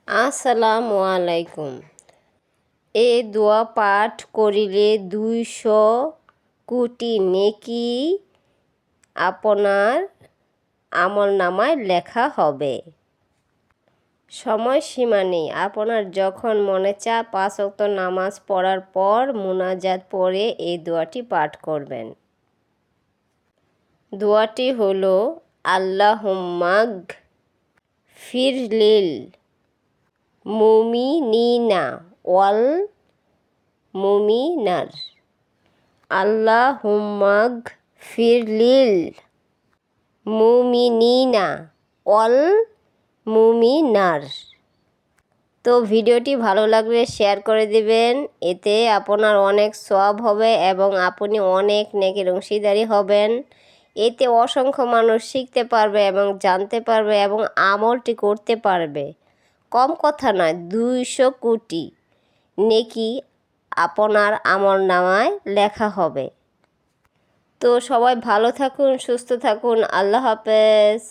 আসসালামু আলাইকুম। এ দোয়া পাঠ করিলে 200 কোটি নেকি আপনার আমলনামায় লেখা হবে। সময়সীমা নেই। আপনার যখন মনে চায় 5 ওয়াক্ত নামাজ পড়ার পর মুনাজাত পড়ে এই দোয়াটি পাঠ করবেন। দোয়াটি হলো আল্লাহুম্মাগ ফিরলিল মুমিনিনা ওয়াল মুমিনার। আল্লাহুম্মাগ ফিরলিল মুমিনিনা ওয়াল মুমিনার। তো ভিডিওটি ভালো লাগলে শেয়ার করে দিবেন, এতে আপনার অনেক সওয়াব হবে এবং আপনি অনেক নেকির অংশীদারি হবেন। এতে অসংখ্য মানুষ শিখতে পারবে এবং জানতে পারবে এবং আমলটি করতে পারবে। কম কথা নয়, 200 কোটি নেকি আপনার আমলনামায় লেখা হবে। তো সবাই ভালো থাকুন, সুস্থ থাকুন। আল্লাহ হাফেজ।